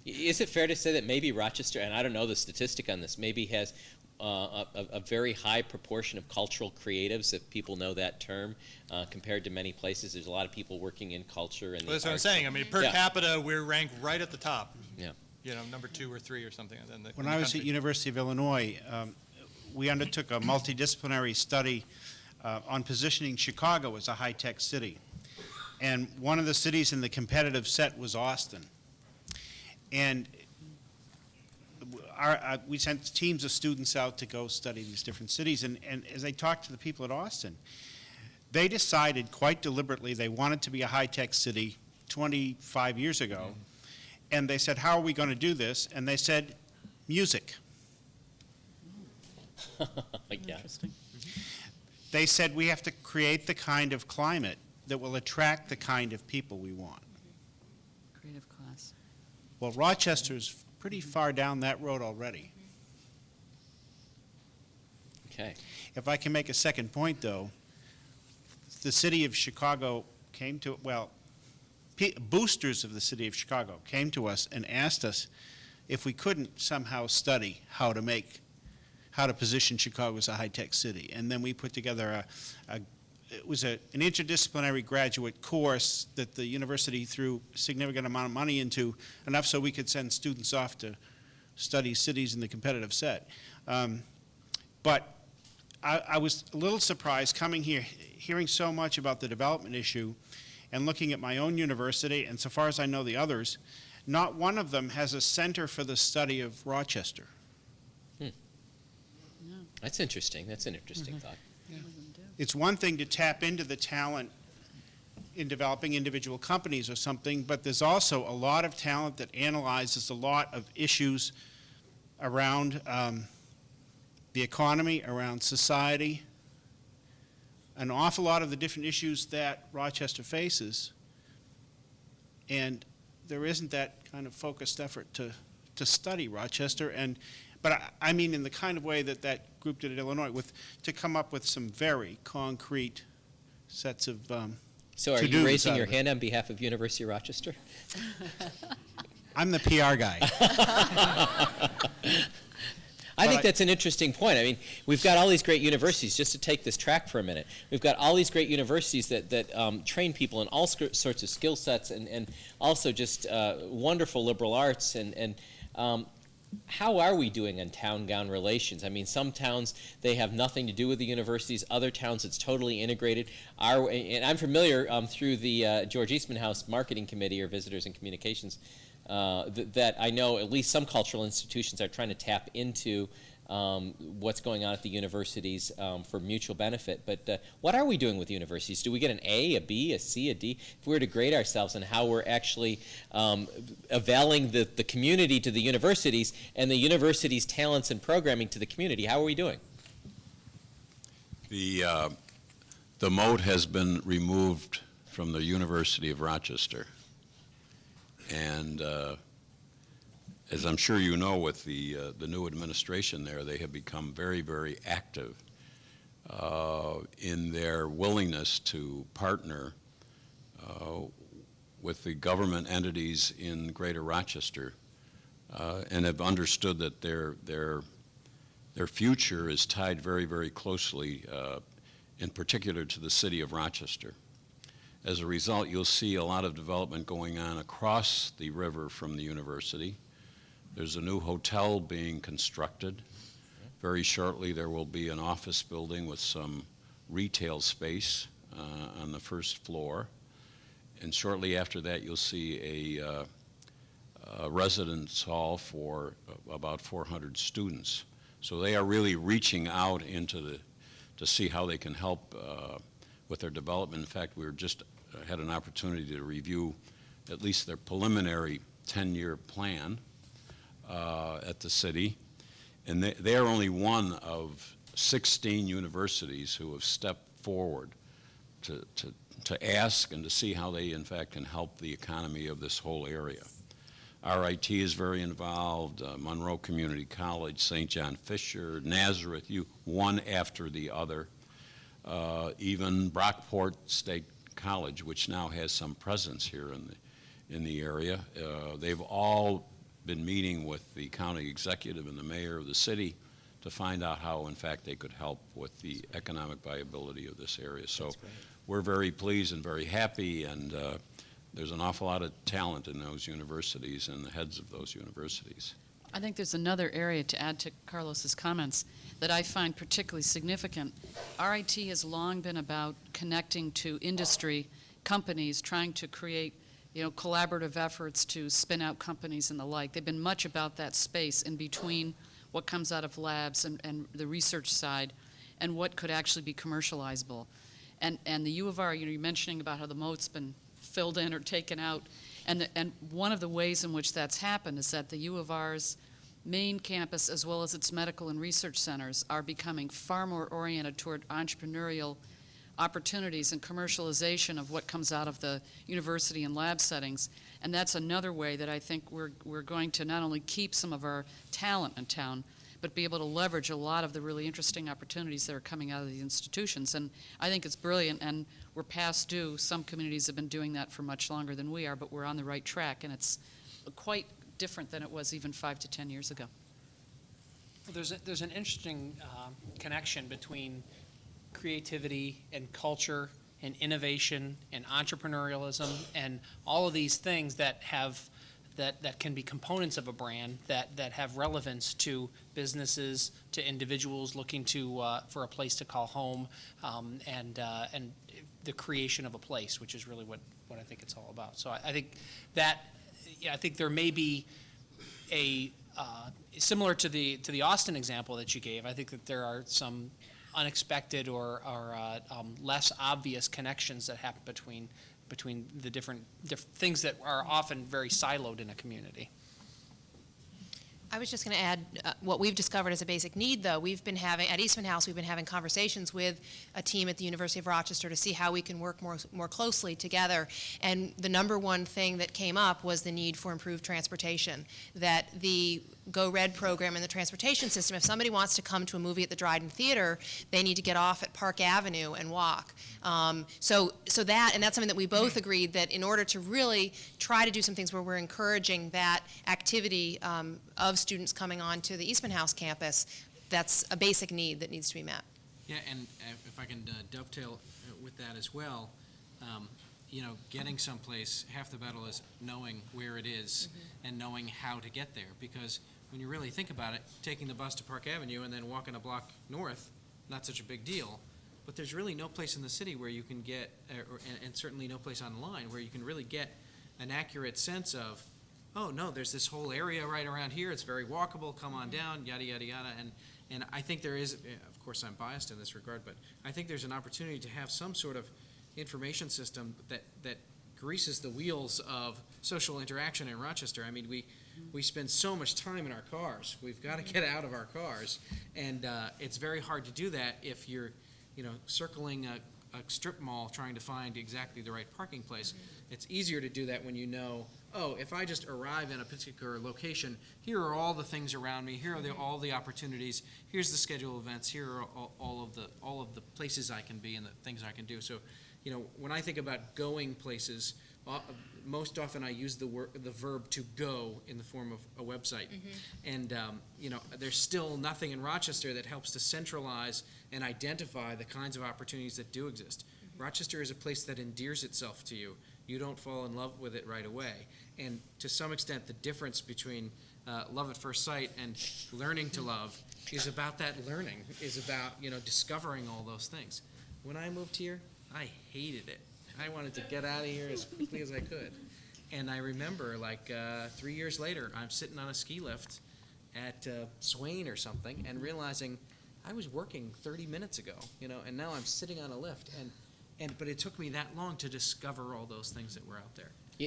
Is it fair to say that maybe Rochester, and I don't know the statistic on this, maybe has a very high proportion of cultural creatives, if people know that term, compared to many places? There's a lot of people working in culture and well, that's what I'm saying. I mean, per capita, we're ranked right at the top. Yeah. You know, number 2 or 3 or something. When I was at University of Illinois, we undertook a multidisciplinary study on positioning Chicago as a high-tech city. And one of the cities in the competitive set was Austin. And we sent teams of students out to go study these different cities. And as I talked to the people at Austin, they decided quite deliberately they wanted to be a high-tech city 25 years ago. Mm-hmm. And they said, how are we going to do this? And they said, music. Interesting. They said we have to create the kind of climate that will attract the kind of people we want. Creative class. Well, Rochester's pretty far down that road already. Okay. If I can make a second point, though, the city of Chicago came to, well, boosters of the city of Chicago came to us and asked us if we couldn't somehow study how to position Chicago as a high-tech city. And then we put together it was an interdisciplinary graduate course that the university threw a significant amount of money into, enough so we could send students off to study cities in the competitive set. But I was a little surprised coming here, hearing so much about the development issue, and looking at my own university, and so far as I know the others, not one of them has a center for the study of Rochester. That's interesting. That's an interesting thought. Yeah. It's one thing to tap into the talent in developing individual companies or something, but there's also a lot of talent that analyzes a lot of issues around the economy, around society, an awful lot of the different issues that Rochester faces, and there isn't that kind of focused effort to study Rochester. But I mean in the kind of way that that group did at Illinois, to come up with some very concrete sets of So are you raising your hand on behalf of University of Rochester? I'm the PR guy. I think that's an interesting point. I mean, we've got all these great universities, just to take this track for a minute. We've got all these great universities that train people in all sorts of skill sets and also just wonderful liberal arts. And how are we doing on town-gown relations? I mean, some towns, they have nothing to do with the universities. Other towns, it's totally integrated. And I'm familiar through the George Eastman House Marketing Committee, or Visitors and Communications, that I know at least some cultural institutions are trying to tap into what's going on at the universities for mutual benefit. But what are we doing with universities? Do we get an A, a B, a C, a D? If we were to grade ourselves on how we're actually availing the community to the universities and the universities' talents and programming to the community, how are we doing? The moat has been removed from the University of Rochester. And as I'm sure you know, with the new administration there, they have become very, very active in their willingness to partner with the government entities in Greater Rochester, and have understood that their future is tied very, very closely, in particular, to the city of Rochester. As a result, you'll see a lot of development going on across the river from the university. There's a new hotel being constructed. Very shortly, there will be an office building with some retail space on the first floor. And shortly after that, you'll see a residence hall for about 400 students. So they are really reaching out to see how they can help with their development. In fact, we just had an opportunity to review at least their preliminary 10-year plan at the city. And they are only one of 16 universities who have stepped forward to ask and to see how they, in fact, can help the economy of this whole area. RIT is very involved, Monroe Community College, St. John Fisher, Nazareth, one after the other. Even Brockport State College, which now has some presence here in the area. They've all been meeting with the county executive and the mayor of the city to find out how, in fact, they could help with the economic viability of this area. So we're very pleased and very happy, and there's an awful lot of talent in those universities and the heads of those universities. I think there's another area to add to Carlos's comments that I find particularly significant. RIT has long been about connecting to industry, companies, trying to create collaborative efforts to spin out companies and the like. They've been much about that space in between what comes out of labs and the research side and what could actually be commercializable. And the U of R, you're mentioning about how the moat's been filled in or taken out. And one of the ways in which that's happened is that the U of R's main campus, as well as its medical and research centers, are becoming far more oriented toward entrepreneurial opportunities and commercialization of what comes out of the university and lab settings. And that's another way that I think we're going to not only keep some of our talent in town, but be able to leverage a lot of the really interesting opportunities that are coming out of the institutions. And I think it's brilliant, and we're past due. Some communities have been doing that for much longer than we are, but we're on the right track, and it's quite different than it was even 5 to 10 years ago. There's an interesting connection between creativity and culture and innovation and entrepreneurialism and all of these things that can be components of a brand that have relevance to businesses, to individuals looking for a place to call home, and the creation of a place, which is really what I think it's all about. So I think that I think there may be a similar to the Austin example that you gave. I think that there are some unexpected or less obvious connections that happen between the different things that are often very siloed in a community. I was just going to add what we've discovered as a basic need, though. We've been having, at Eastman House, we've been having conversations with a team at the University of Rochester to see how we can work more closely together. And the number one thing that came up was the need for improved transportation, that the Go Red program and the transportation system, if somebody wants to come to a movie at the Dryden Theater, they need to get off at Park Avenue and walk. So that's something that we both agreed that in order to really try to do some things where we're encouraging that activity of students coming on to the Eastman House campus, that's a basic need that needs to be met. Yeah, and if I can dovetail with that as well, getting someplace, half the battle is knowing where it is and knowing how to get there. Because when you really think about it, taking the bus to Park Avenue and then walking a block north, not such a big deal. But there's really no place in the city where you can get, and certainly no place online, where you can really get an accurate sense of, oh, no, there's this whole area right around here. It's very walkable. Come on down, yada, yada, yada. And I think there is, of course, I'm biased in this regard, but I think there's an opportunity to have some sort of information system that greases the wheels of social interaction in Rochester. I mean, we spend so much time in our cars. We've got to get out of our cars. And it's very hard to do that if you're, circling a strip mall trying to find exactly the right parking place. It's easier to do that when you know, oh, if I just arrive in a particular location, here are all the things around me, here are all the opportunities, here's the schedule of events, here are all of the places I can be and the things I can do. So, when I think about going places, most often I use the verb to go in the form of a website. And, there's still nothing in Rochester that helps to centralize and identify the kinds of opportunities that do exist. Rochester is a place that endears itself to you. You don't fall in love with it right away. And to some extent, the difference between love at first sight and learning to love is about that learning, is about, discovering all those things. When I moved here, I hated it. I wanted to get out of here as quickly as I could. And I remember, 3 years later, I'm sitting on a ski lift at Swain or something and realizing I was working 30 minutes ago, and now I'm sitting on a lift. But it took me that long to discover all those things that were out there.